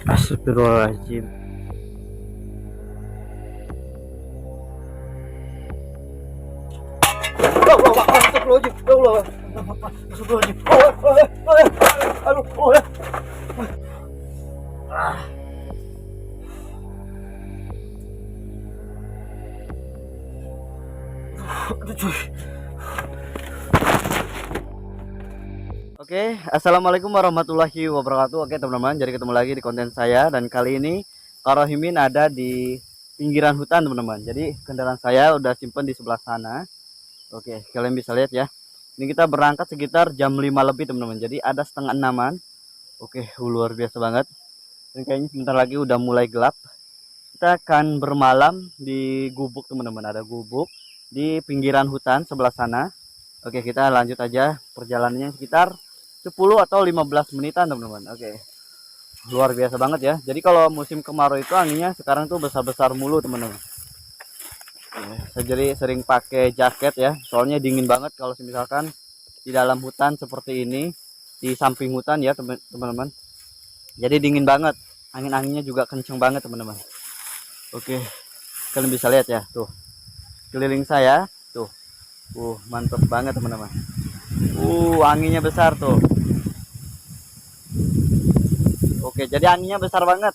Astagfirullahaladzim. Astagfirullahaladzim. Ya Allah. Astagfirullahaladzim. Aduh. Aduh cuy. Oke, assalamualaikum warahmatullahi wabarakatuh. Oke teman-teman, jadi ketemu lagi di konten saya. Dan kali ini Kak Rohimin ada di pinggiran hutan teman-teman. Jadi kendaraan saya udah simpen di sebelah sana. Oke, kalian bisa lihat ya. Ini kita berangkat sekitar jam 5 lebih teman-teman. Jadi ada setengah enaman. Oke, luar biasa banget. Dan kayaknya sebentar lagi udah mulai gelap. Kita akan bermalam di gubuk teman-teman. Ada gubuk di pinggiran hutan sebelah sana. Oke, kita lanjut aja perjalanannya sekitar 10 atau 15 menitan teman-teman. Oke, luar biasa banget ya. Jadi kalau musim kemarau itu anginnya sekarang tuh besar-besar mulu teman-teman. Saya jadi sering pakai jaket ya, soalnya dingin banget kalau misalkan di dalam hutan seperti ini, di samping hutan ya teman-teman. Jadi dingin banget, angin-anginnya juga kenceng banget teman-teman. Oke, kalian bisa lihat ya tuh keliling saya tuh. Mantep banget teman-teman. Anginnya besar tuh. Oke, jadi anginnya besar banget.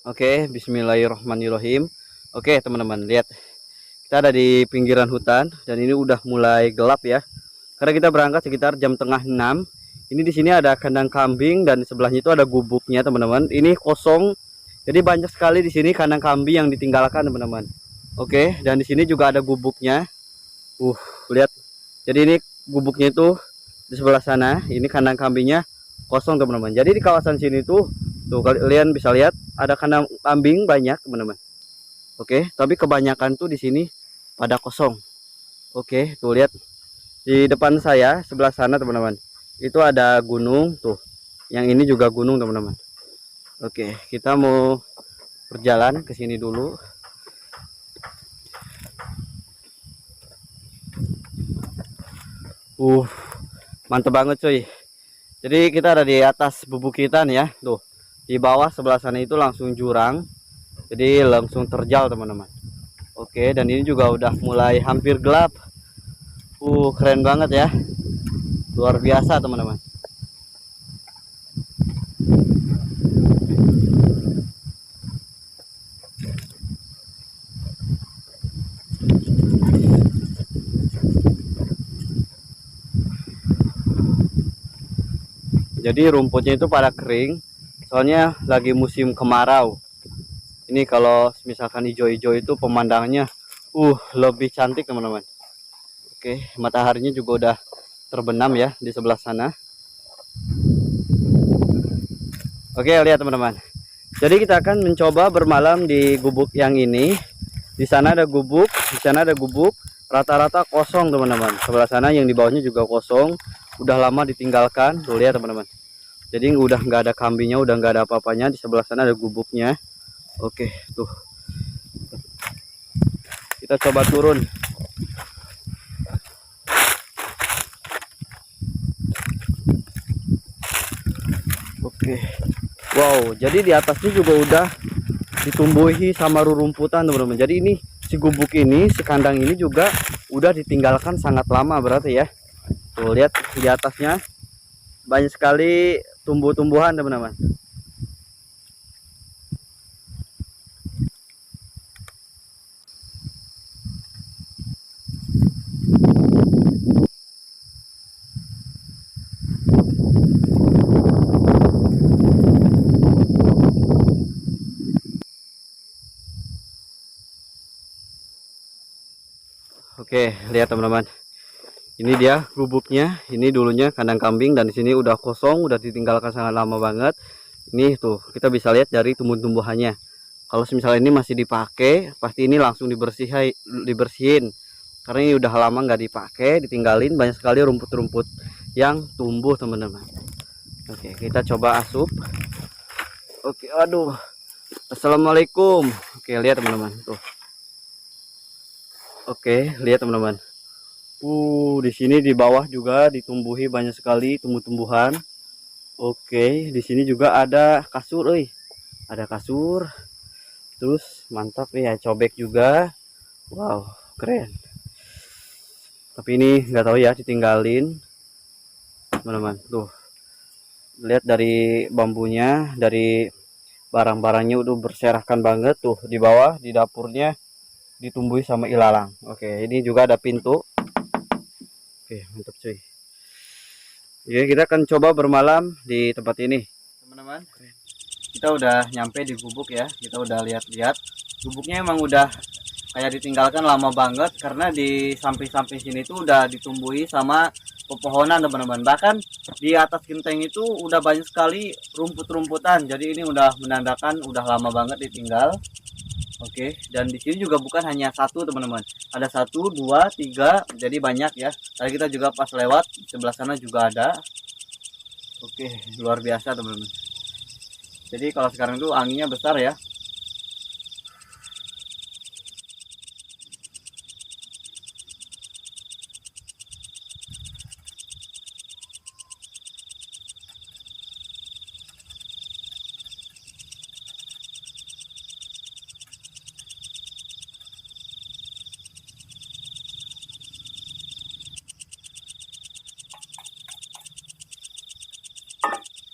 Oke, bismillahirrahmanirrahim. Oke, teman-teman, lihat. Kita ada di pinggiran hutan dan ini udah mulai gelap ya. Karena kita berangkat sekitar jam tengah 6. Ini di sini ada kandang kambing dan di sebelahnya itu ada gubuknya, teman-teman. Ini kosong. Jadi banyak sekali di sini kandang kambing yang ditinggalkan, teman-teman. Oke, dan di sini juga ada gubuknya. Lihat. Jadi ini gubuknya itu di sebelah sana. Ini kandang kambingnya kosong, teman-teman. Jadi di kawasan sini tuh kalian bisa lihat ada kandang kambing banyak, teman-teman. Oke, tapi kebanyakan tuh di sini pada kosong. Oke, tuh lihat di depan saya sebelah sana, teman-teman. Itu ada gunung tuh. Yang ini juga gunung, teman-teman. Oke, kita mau berjalan ke sini dulu. Mantep banget cuy. Jadi kita ada di atas bebukitan ya. Tuh, di bawah sebelah sana itu langsung jurang. Jadi langsung terjal teman-teman. Oke, dan ini juga udah mulai hampir gelap. Keren banget ya. Luar biasa teman-teman. Jadi rumputnya itu pada kering. Soalnya lagi musim kemarau. Ini kalau misalkan hijau-hijau itu pemandangannya lebih cantik teman-teman. Oke, mataharinya juga udah terbenam ya di sebelah sana. Oke, lihat teman-teman. Jadi kita akan mencoba bermalam di gubuk yang ini. Di sana ada gubuk, di sana ada gubuk. Rata-rata kosong teman-teman. Sebelah sana yang di bawahnya juga kosong. Udah lama ditinggalkan. Tuh lihat teman-teman. Jadi udah nggak ada kambingnya, udah nggak ada apa-apanya. Di sebelah sana ada gubuknya. Oke, tuh. Kita coba turun. Oke. Wow, jadi di atasnya juga udah ditumbuhi sama rerumputan teman-teman. Jadi ini si gubuk ini, si kandang ini juga udah ditinggalkan sangat lama berarti ya. Tuh lihat di atasnya banyak sekali tumbuh-tumbuhan teman-teman. Oke, lihat teman-teman. Ini dia gubuknya. Ini dulunya kandang kambing dan di sini udah kosong, udah ditinggalkan sangat lama banget. Ini tuh kita bisa lihat dari tumbuh-tumbuhannya. Kalau misalnya ini masih dipakai, pasti ini langsung dibersihin. Karena ini udah lama nggak dipakai, ditinggalin, banyak sekali rumput-rumput yang tumbuh teman-teman. Oke, kita coba asup. Oke, aduh. Assalamualaikum. Oke, lihat teman-teman tuh. Oke, lihat teman-teman. Di sini di bawah juga ditumbuhi banyak sekali tumbuh-tumbuhan. Oke, di sini juga ada kasur, ada kasur. Terus mantap ya, cobek juga. Wow, keren. Tapi ini nggak tahu ya, ditinggalin teman-teman. Tuh, lihat dari bambunya, dari barang-barangnya udah berserakan banget tuh di bawah, di dapurnya ditumbuhi sama ilalang. Oke, ini juga ada pintu. Oke, mantap cuy. Oke, kita akan coba bermalam di tempat ini teman-teman. Kita udah nyampe di gubuk ya, kita udah lihat-lihat gubuknya. Emang udah kayak ditinggalkan lama banget, karena di samping-samping sini tuh udah ditumbuhi sama pepohonan teman-teman. Bahkan di atas genteng itu udah banyak sekali rumput-rumputan, jadi ini udah menandakan udah lama banget ditinggal. Oke, dan di sini juga bukan hanya satu teman-teman, ada satu, dua, tiga, jadi banyak ya. Tadi kita juga pas lewat sebelah sana juga ada. Oke, luar biasa teman-teman. Jadi kalau sekarang tuh anginnya besar ya.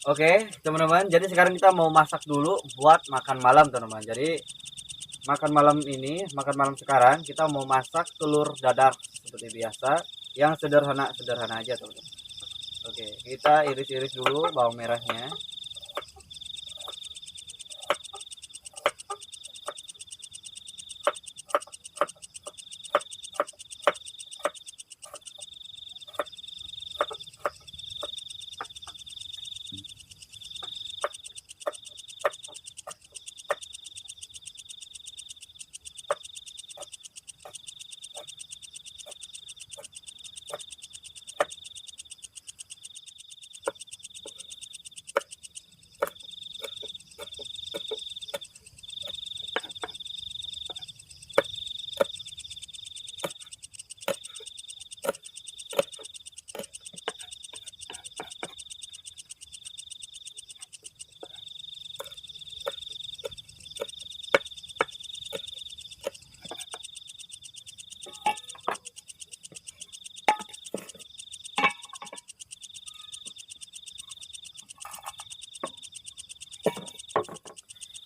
Oke teman-teman, jadi sekarang kita mau masak dulu buat makan malam teman-teman. Jadi makan malam sekarang kita mau masak telur dadar seperti biasa, yang sederhana aja teman-teman. Oke, kita iris-iris dulu bawang merahnya.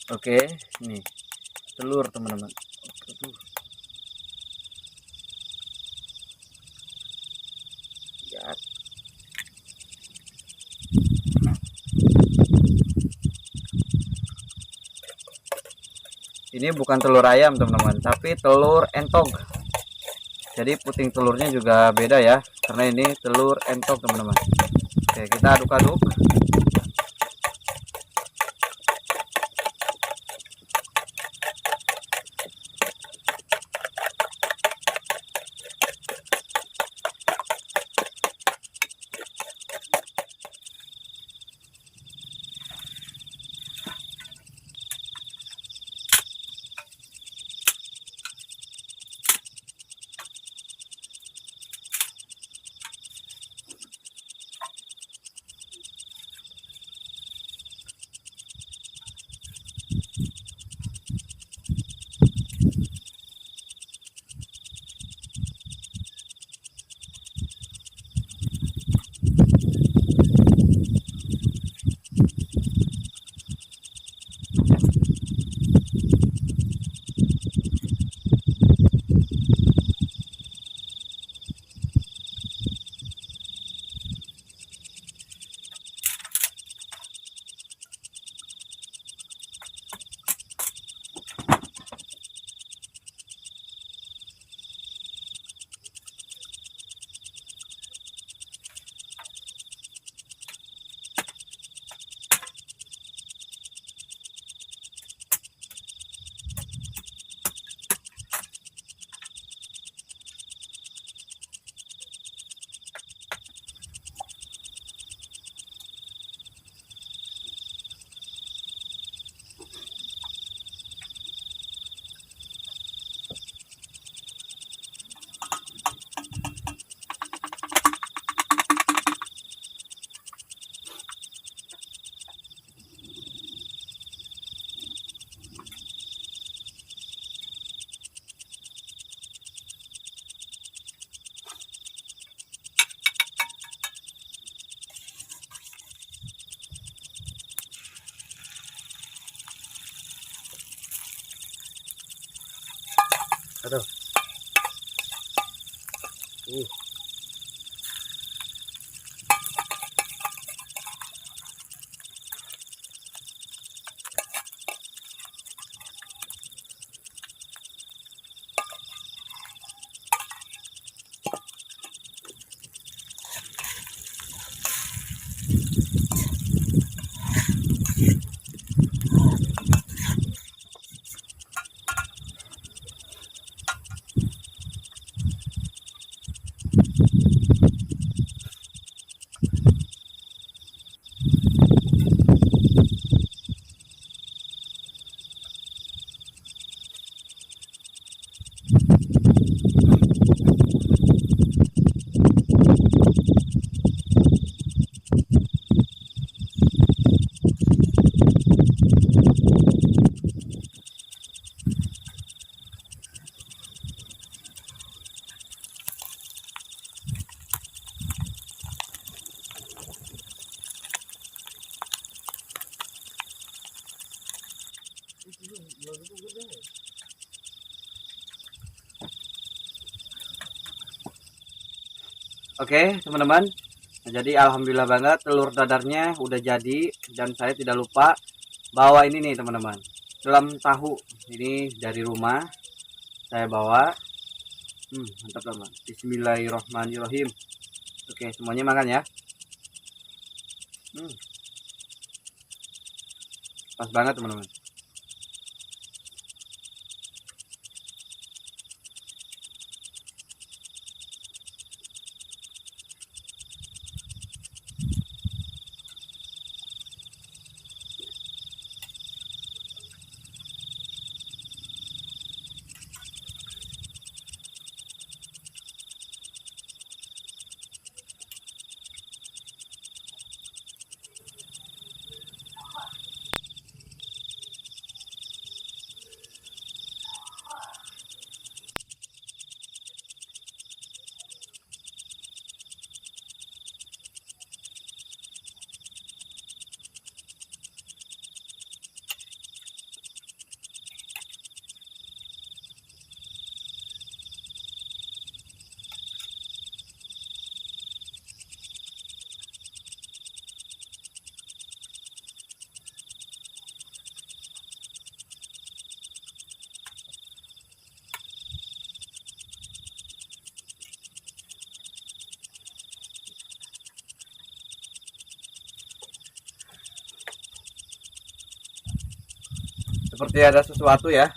Oke, nih telur teman-teman. Ya. Ini bukan telur ayam teman-teman, tapi telur entog. Jadi puting telurnya juga beda ya, karena ini telur entog teman-teman. Oke, kita aduk-aduk. Aduh. Uh. Oke, teman-teman. Jadi alhamdulillah banget telur dadarnya udah jadi, dan saya tidak lupa bawa ini nih teman-teman. Dalam tahu ini dari rumah saya bawa. Mantap teman. Bismillahirrahmanirrahim. Oke, semuanya makan ya. Pas banget teman-teman. Seperti ada sesuatu ya.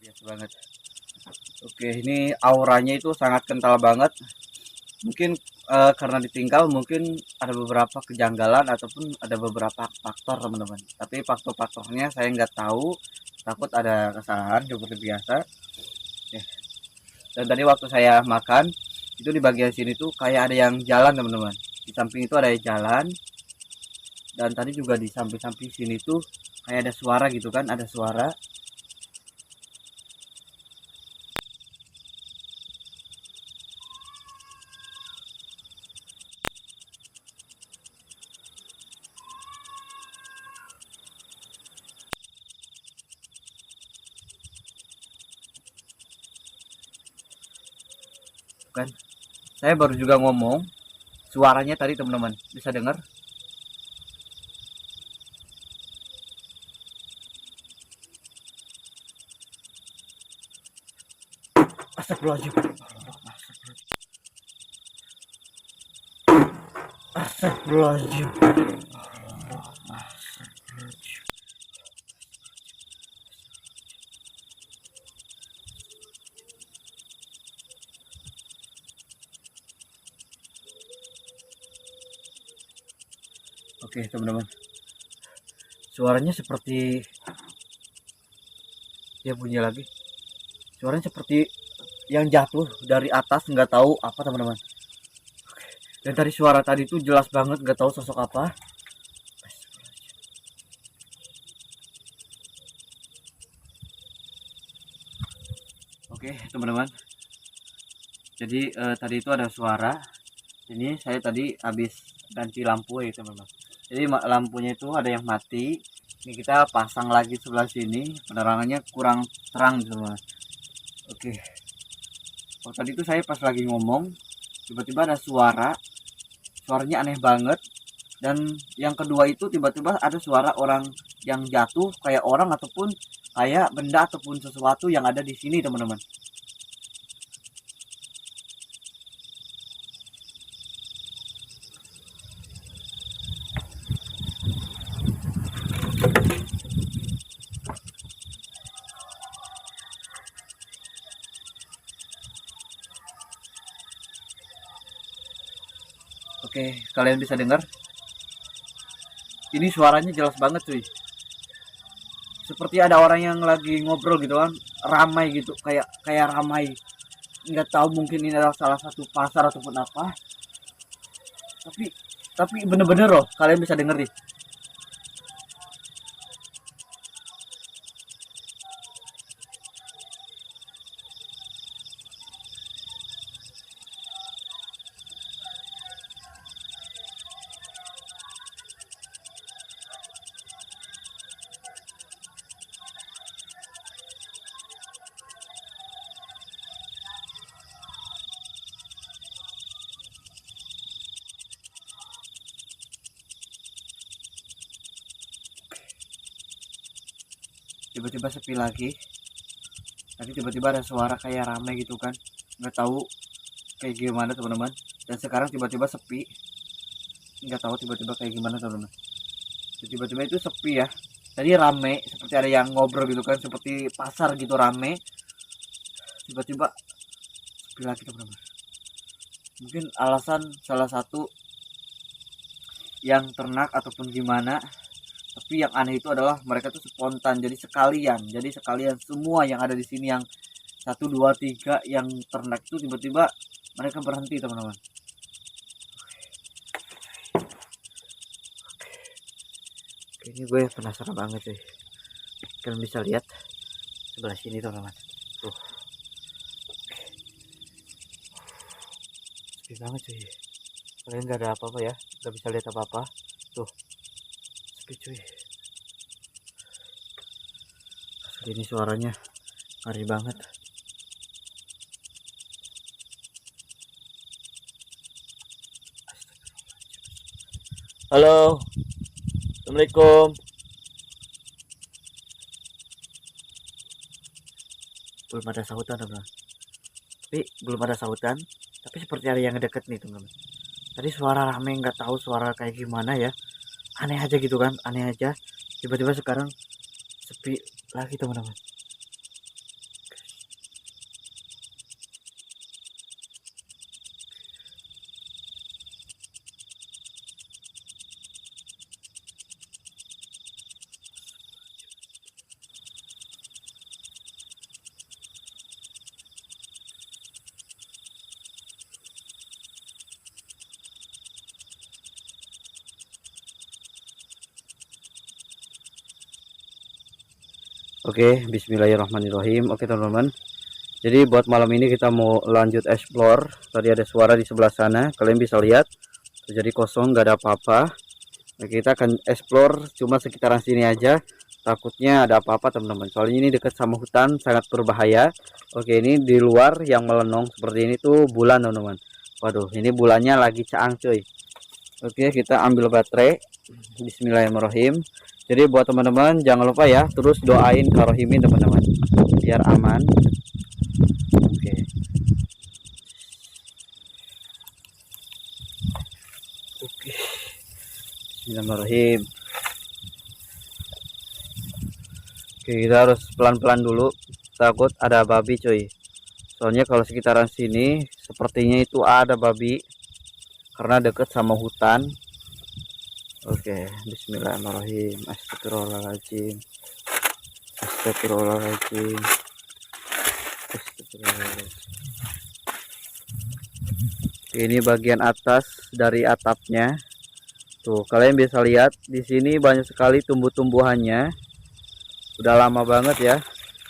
Biasa banget. Oke, ini auranya itu sangat kental banget. Mungkin karena ditinggal mungkin ada beberapa kejanggalan ataupun ada beberapa faktor teman-teman. Tapi faktor-faktornya saya nggak tahu. Takut ada kesalahan seperti biasa. Ya. Dan tadi waktu saya makan itu di bagian sini tuh kayak ada yang jalan teman-teman. Di samping itu ada yang jalan. Dan tadi juga di samping-samping sini tuh kayak ada suara gitu kan, ada suara. Kan saya baru juga ngomong suaranya tadi teman-teman bisa dengar. Astagfirullahaladzim. Astagfirullahaladzim. Oke teman-teman, suaranya seperti ya bunyi lagi. Suaranya seperti yang jatuh dari atas, nggak tahu apa teman-teman. Dan tadi suara tadi tuh jelas banget, nggak tahu sosok apa. Oke teman-teman, jadi tadi itu ada suara. Ini saya tadi habis ganti lampu ya teman-teman. Jadi lampunya itu ada yang mati. Ini kita pasang lagi sebelah sini, penerangannya kurang terang teman-teman. Oke. Oh, tadi itu saya pas lagi ngomong, tiba-tiba ada suaranya aneh banget. Dan yang kedua itu tiba-tiba ada suara orang yang jatuh, kayak orang ataupun kayak benda ataupun sesuatu yang ada di sini teman-teman. Oke, kalian bisa dengar? Ini suaranya jelas banget cuy. Seperti ada orang yang lagi ngobrol gitu kan, ramai gitu, kayak ramai. Nggak tahu mungkin ini adalah salah satu pasar ataupun apa. Tapi bener-bener loh, kalian bisa denger nih. Tiba-tiba sepi lagi. Tadi tiba-tiba ada suara kayak ramai gitu kan, nggak tahu kayak gimana teman-teman. Dan sekarang tiba-tiba sepi, nggak tahu tiba-tiba kayak gimana teman-teman. Tiba-tiba itu sepi ya. Tadi rame, seperti ada yang ngobrol gitu kan, seperti pasar gitu rame. Tiba-tiba sepi lagi teman-teman. Mungkin alasan salah satu yang ternak ataupun gimana. Tapi yang aneh itu adalah mereka tuh spontan, jadi sekalian semua yang ada di sini, yang 1, 2, 3 yang ternak itu tiba-tiba mereka berhenti teman-teman. Ini gue penasaran banget sih. Kalian bisa lihat sebelah sini teman-teman. Tuh. Sepi banget sih. Kalian nggak ada apa-apa ya, nggak bisa lihat apa-apa. Tuh. Sepi cuy. Ini suaranya ngeri banget. Halo, assalamualaikum. Belum ada sautan teman-teman. Tapi belum ada sautan. Tapi seperti ada yang deket nih teman-teman. Tadi suara rame, nggak tahu suara kayak gimana ya. Aneh aja gitu kan, aneh aja. Tiba-tiba sekarang sepi lagi teman-teman. Oke, bismillahirrahmanirrahim. Oke teman-teman, jadi buat malam ini kita mau lanjut explore. Tadi ada suara di sebelah sana, kalian bisa lihat. Jadi kosong, nggak ada apa-apa. Nah, kita akan explore cuma sekitaran sini aja. Takutnya ada apa-apa teman-teman, soalnya ini dekat sama hutan, sangat berbahaya. Oke, ini di luar yang melenong seperti ini tuh bulan teman-teman. Waduh, ini bulannya lagi caang cuy. Oke, kita ambil baterai. Bismillahirrahmanirrahim. Jadi buat teman-teman jangan lupa ya, terus doain Kak Rohimin teman-teman biar aman. Oke. Bismillahirrahmanirrahim. Oke, kita harus pelan-pelan dulu, takut ada babi cuy. Soalnya kalau sekitaran sini sepertinya itu ada babi karena deket sama hutan. Oke, bismillahirrahmanirrahim. Astagfirullahaladzim. Astagfirullahaladzim. Astagfirullahaladzim. Ini bagian atas dari atapnya. Tuh, kalian bisa lihat di sini banyak sekali tumbuh-tumbuhannya. Udah lama banget ya.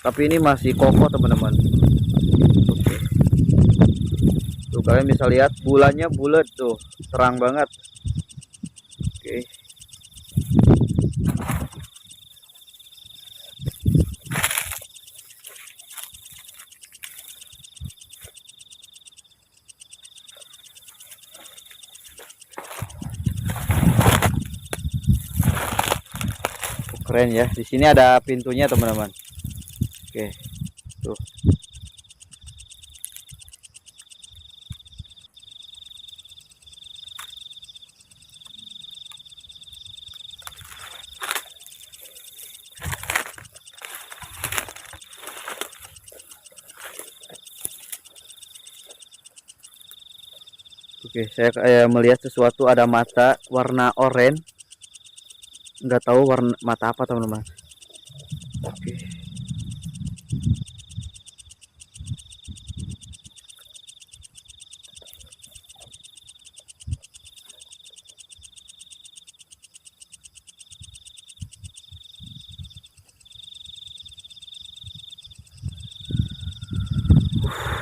Tapi ini masih kokoh, teman-teman. Oke. Tuh, kalian bisa lihat bulannya bulat tuh, terang banget. Oke. Keren ya. Di sini ada pintunya, teman-teman. Oke. Tuh. Oke, saya kayak melihat sesuatu, ada mata warna oranye. Nggak tahu warna mata apa, teman-teman. Oke.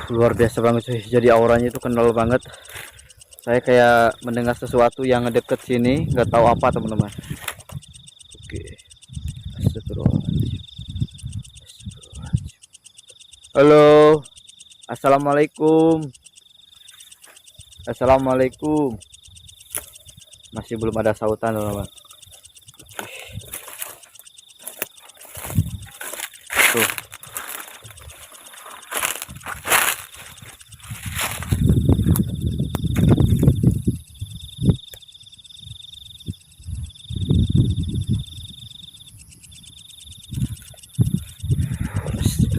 Luar biasa banget sih. Jadi auranya itu kental banget. Saya kayak mendengar sesuatu yang ngedeket sini, nggak tahu apa, teman-teman. Oke. Astagfirullahaladzim. Astagfirullahaladzim. Halo. Assalamualaikum. Assalamualaikum. Masih belum ada sautan, teman-teman. Tuh.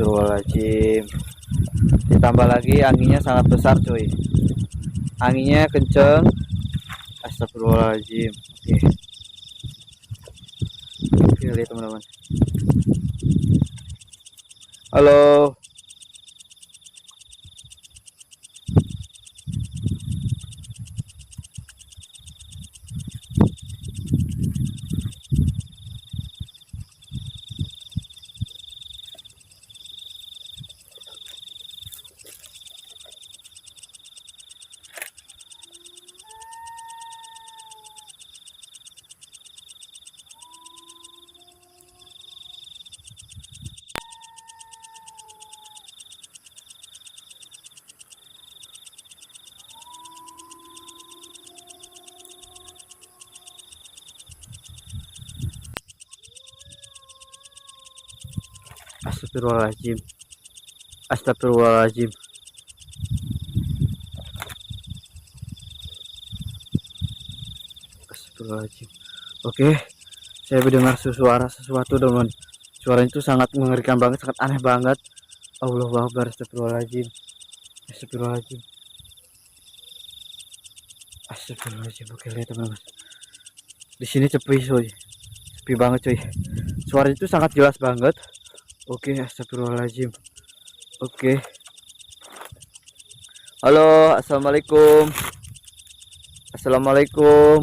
Astagfirullahaladzim. Ditambah lagi anginnya sangat besar cuy, anginnya kenceng. Astagfirullahaladzim. Oke, lihat teman-teman. Halo. Astagfirullahaladzim. Astagfirullahaladzim. Astagfirullahaladzim. Oke, saya mendengar suara sesuatu, teman. Suara itu sangat mengerikan banget, sangat aneh banget. Allahu Akbar. Astagfirullahaladzim. Astagfirullahaladzim. Astagfirullahaladzim. Oke, lihat teman-teman. Di sini sepi cuy, sepi banget cuy. Suara itu sangat jelas banget. Oke, astagfirullahaladzim. Oke. Halo, assalamualaikum. Assalamualaikum.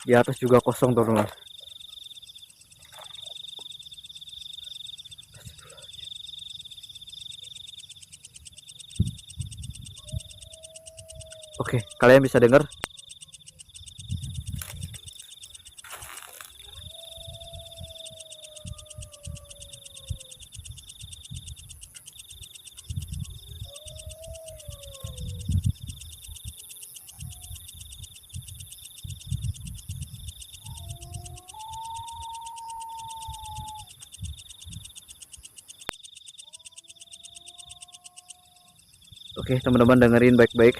Di atas juga kosong, teman-teman. Oke, kalian bisa dengar? Oke, teman-teman dengerin baik-baik.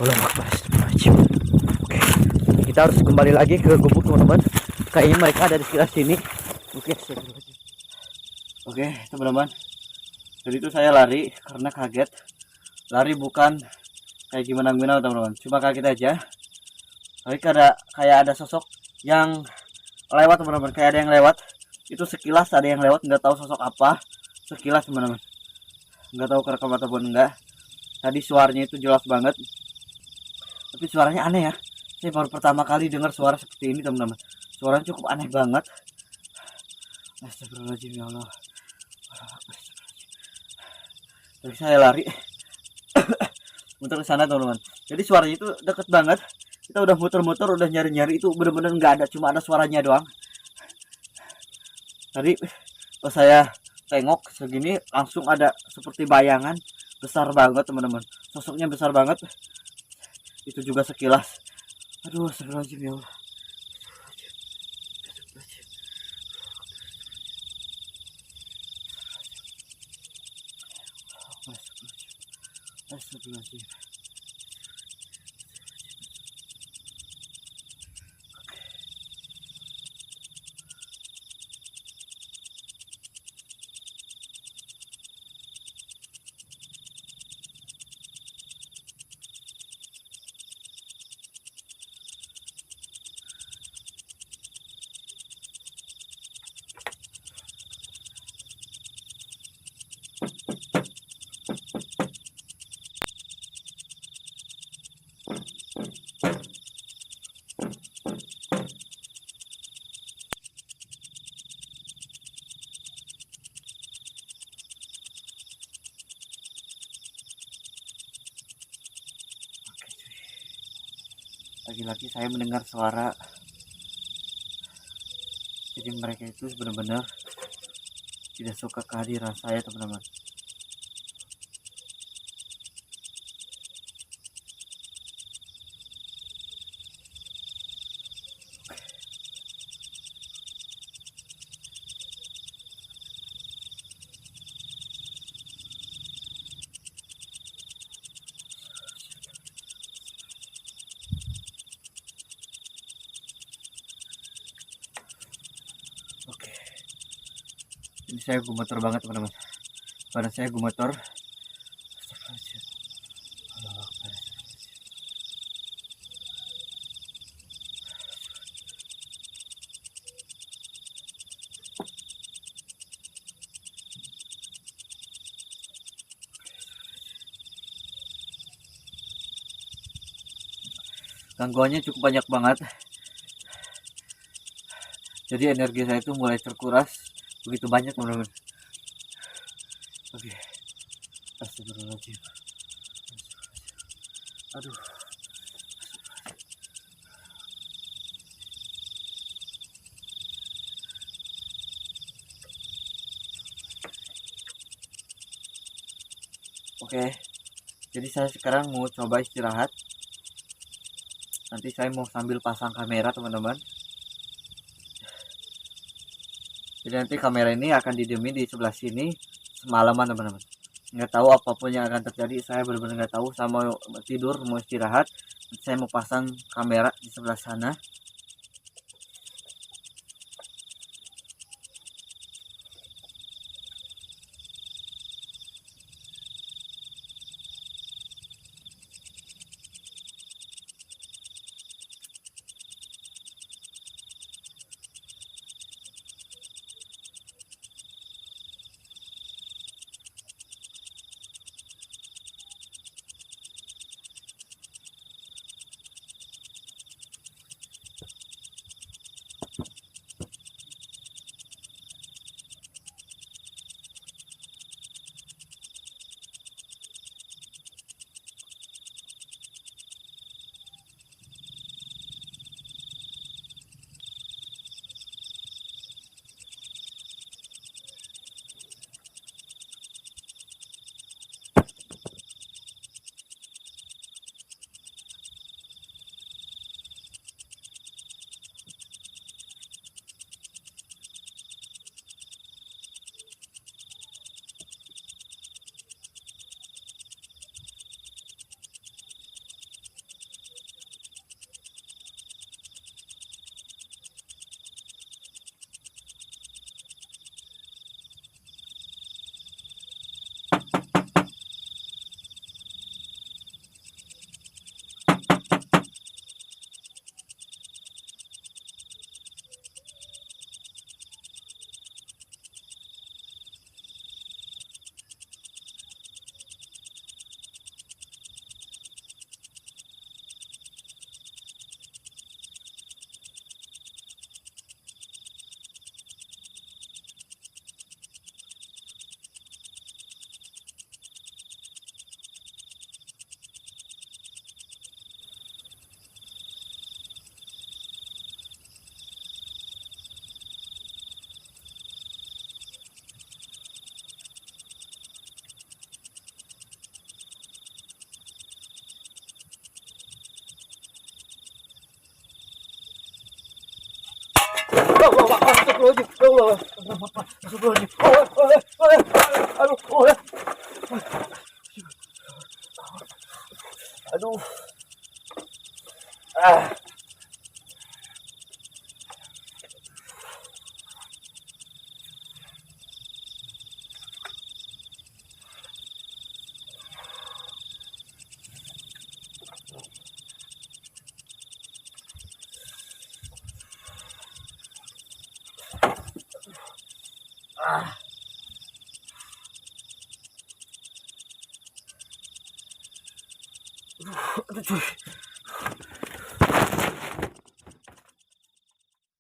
Allahu Akbar. Astagfirullahaladzim. Oke, kita harus kembali lagi ke gubuk teman-teman. Kayaknya mereka ada di sekitar sini. Oke, astagfirullahaladzim. Oke teman-teman, jadi itu saya lari karena kaget. Lari bukan kayak gimana teman-teman, cuma kaget aja. Tapi kayak ada sosok yang lewat teman-teman, kayak ada yang lewat. Itu sekilas ada yang lewat, nggak tahu sosok apa. Sekilas teman-teman, nggak tahu kerekam ataupun enggak. Tadi suaranya itu jelas banget, tapi suaranya aneh ya. Saya baru pertama kali dengar suara seperti ini teman-teman. Suaranya cukup aneh banget. Astagfirullahaladzim ya Allah. Jadi saya lari untuk ke sana teman-teman. Jadi suaranya itu deket banget. Kita udah muter-muter, udah nyari-nyari, itu bener-bener nggak ada, cuma ada suaranya doang. Tadi pas saya tengok segini langsung ada seperti bayangan besar banget teman-teman. Sosoknya besar banget. Itu juga sekilas. Aduh, astagfirullahaladzim ya Allah. Astagfirullahaladzim. Lagi-lagi saya mendengar suara. Jadi mereka itu benar-benar tidak suka kehadiran saya teman-teman. Oke, ini saya gemeter banget teman-teman. Badan saya gemeter. Gangguannya cukup banyak banget. Jadi energi saya itu mulai terkuras begitu banyak teman-teman. Oke, astagfirullahaladzim. Aduh. Oke, jadi saya sekarang mau coba istirahat. Nanti saya mau sambil pasang kamera teman-teman. Jadi nanti kamera ini akan didiemin di sebelah sini semalaman teman-teman. Nggak tahu apapun yang akan terjadi, saya benar-benar nggak tahu. Sama tidur, mau istirahat, saya mau pasang kamera di sebelah sana. Astagfirullahaladzim. Ya Allah. Astagfirullahaladzim. Aduh. Aduh. Aduh, cuy.